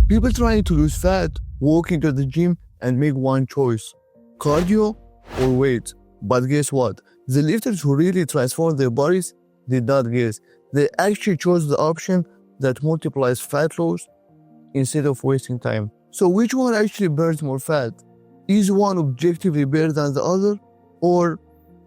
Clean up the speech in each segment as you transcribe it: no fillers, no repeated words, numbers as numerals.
People trying to lose fat walk into the gym and make one choice: cardio or weight. But guess what? The lifters who really transformed their bodies did not guess. They actually chose the option that multiplies fat loss instead of wasting time. So which one actually burns more fat? Is one objectively better than the other? Or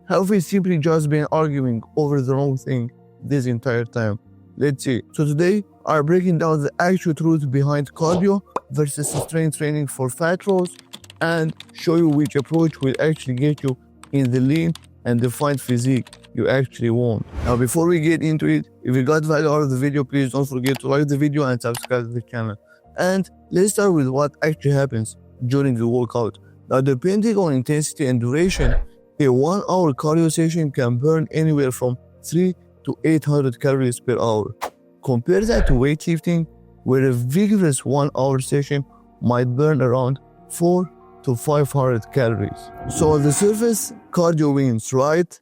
have we simply just been arguing over the wrong thing this entire time? Let's see. So today, I'm breaking down the actual truth behind cardio versus strength training for fat loss and show you which approach will actually get you in the lean and defined physique you actually want. Now, before we get into it, if you got value out of the video, please don't forget to like the video and subscribe to the channel. And let's start with what actually happens during the workout. Now, depending on intensity and duration, a 1 hour cardio session can burn anywhere from 3 to 800 calories per hour. Compare that to weightlifting, where a vigorous 1 hour session might burn around 4 to 500 calories. So on the surface, cardio wins, right?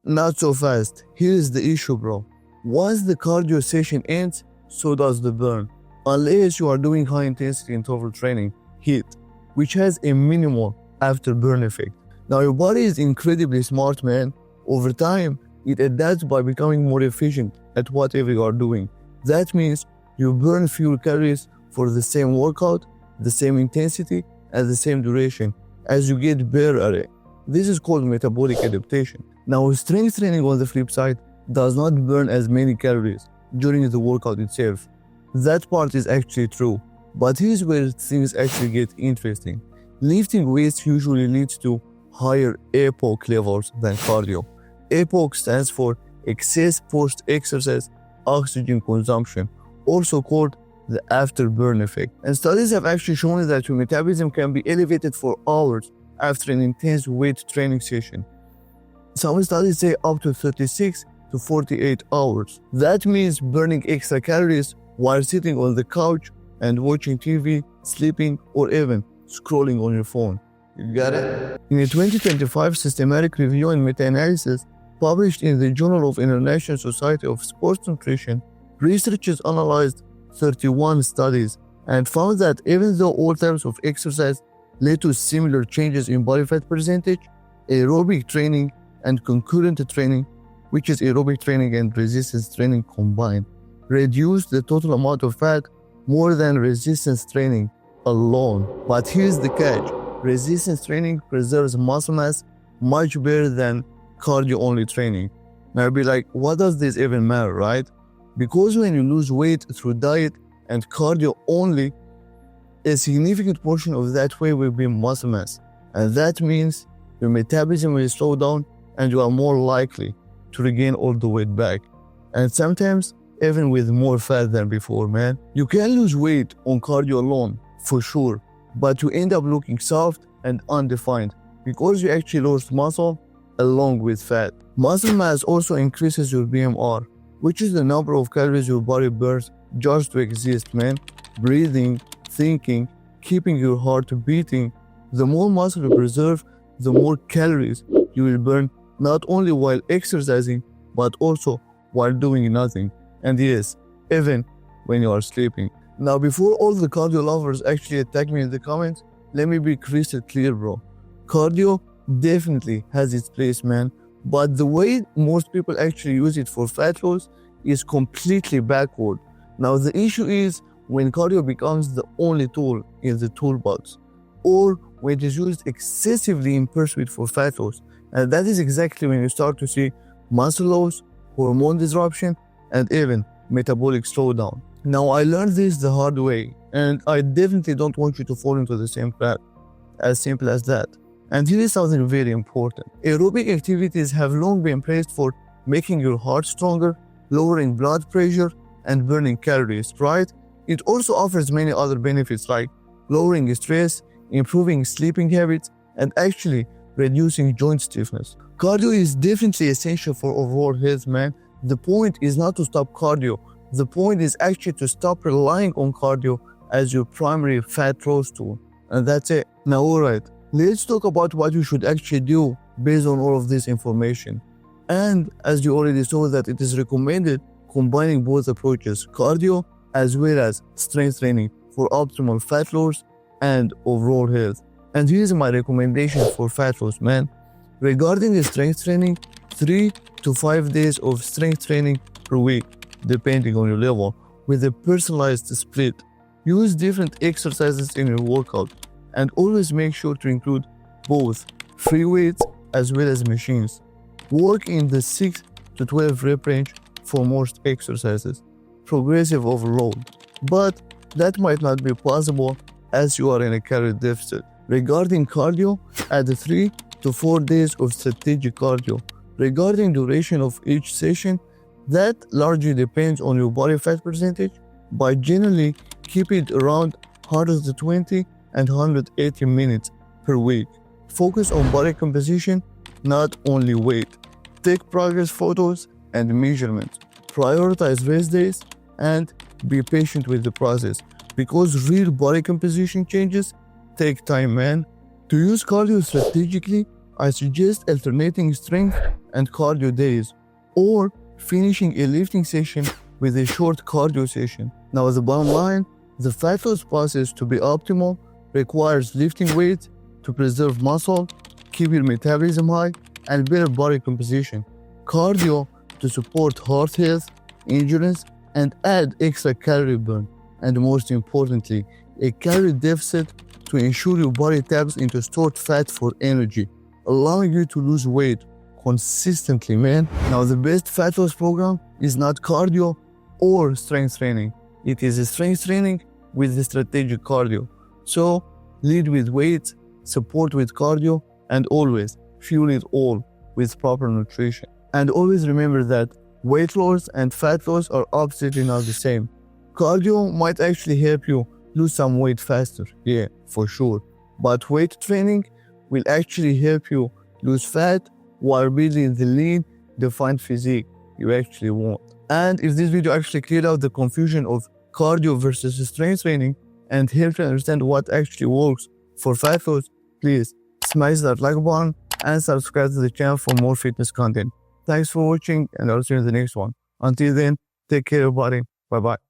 Not so fast. Here's the issue, bro. Once the cardio session ends, so does the burn. Unless you are doing high intensity interval training, HIIT, which has a minimal afterburn effect. Now, your body is incredibly smart, man. Over time, it adapts by becoming more efficient at whatever you are doing. That means you burn fewer calories for the same workout, the same intensity, and the same duration as you get better at it. This is called metabolic adaptation. Now, strength training on the flip side does not burn as many calories during the workout itself. That part is actually true, but here's where things actually get interesting. Lifting weights usually leads to higher EPOC levels than cardio. EPOC stands for excess post-exercise oxygen consumption, also called the afterburn effect. And studies have actually shown that your metabolism can be elevated for hours after an intense weight training session. Some studies say up to 36 to 48 hours. That means burning extra calories while sitting on the couch and watching TV, sleeping, or even scrolling on your phone. You got it? In a 2025 systematic review and meta-analysis published in the Journal of International Society of Sports Nutrition, researchers analyzed 31 studies and found that even though all types of exercise led to similar changes in body fat percentage, aerobic training and concurrent training, which is aerobic training and resistance training combined, reduced the total amount of fat more than resistance training alone. But here's the catch: resistance training preserves muscle mass much better than cardio-only training. Now you'll be like, what does this even matter, right? Because when you lose weight through diet and cardio only, a significant portion of that weight will be muscle mass. And that means your metabolism will slow down and you are more likely to regain all the weight back. And sometimes even with more fat than before, man. You can lose weight on cardio alone, for sure, but you end up looking soft and undefined because you actually lost muscle along with fat. Muscle mass also increases your BMR, which is the number of calories your body burns just to exist, man. Breathing, thinking, keeping your heart beating. The more muscle you preserve, the more calories you will burn, not only while exercising, but also while doing nothing. And yes, even when you are sleeping. Now, before all the cardio lovers actually attack me in the comments, let me be crystal clear, bro. Cardio definitely has its place, man. But the way most people actually use it for fat loss is completely backward. Now, the issue is when cardio becomes the only tool in the toolbox, or when it is used excessively in pursuit for fat loss. And that is exactly when you start to see muscle loss, hormone disruption, and even metabolic slowdown. Now, I learned this the hard way, and I definitely don't want you to fall into the same trap. As simple as that. And here is something very important. Aerobic activities have long been praised for making your heart stronger, lowering blood pressure, and burning calories, right? It also offers many other benefits like lowering stress, improving sleeping habits, and actually reducing joint stiffness. Cardio is definitely essential for overall health, man. The point is not to stop cardio. The point is actually to stop relying on cardio as your primary fat loss tool. And that's it. Now, alright, let's talk about what you should actually do based on all of this information. And as you already saw that it is recommended combining both approaches, cardio as well as strength training, for optimal fat loss and overall health. And here's my recommendation for fat loss, man. Regarding the strength training, 3 to 5 days of strength training per week, depending on your level, with a personalized split. Use different exercises in your workout, and always make sure to include both free weights as well as machines. Work in the 6 to 12 rep range for most exercises. Progressive overload, but that might not be possible as you are in a calorie deficit. Regarding cardio, add 3 to 4 days of strategic cardio. Regarding duration of each session, that largely depends on your body fat percentage, but generally keep it around 120 and 180 minutes per week. Focus on body composition, not only weight. Take progress photos and measurements. Prioritize rest days and be patient with the process, because real body composition changes take time, man. To use cardio strategically, I suggest alternating strength and cardio days, or finishing a lifting session with a short cardio session. Now, the bottom line, the fat loss process to be optimal requires lifting weights to preserve muscle, keep your metabolism high, and better body composition. Cardio to support heart health, endurance, and add extra calorie burn. And most importantly, a calorie deficit to ensure your body taps into stored fat for energy, allowing you to lose weight consistently, man. Now, the best fat loss program is not cardio or strength training. It is a strength training with the strategic cardio. So, lead with weights, support with cardio, and always fuel it all with proper nutrition. And always remember that weight loss and fat loss are absolutely not the same. Cardio might actually help you lose some weight faster, yeah, for sure. But weight training will actually help you lose fat while building the lean, defined physique you actually want. And if this video actually cleared out the confusion of cardio versus strength training and helped you understand what actually works for fat loss, please smash that like button and subscribe to the channel for more fitness content. Thanks for watching, and I'll see you in the next one. Until then, take care everybody. Bye bye.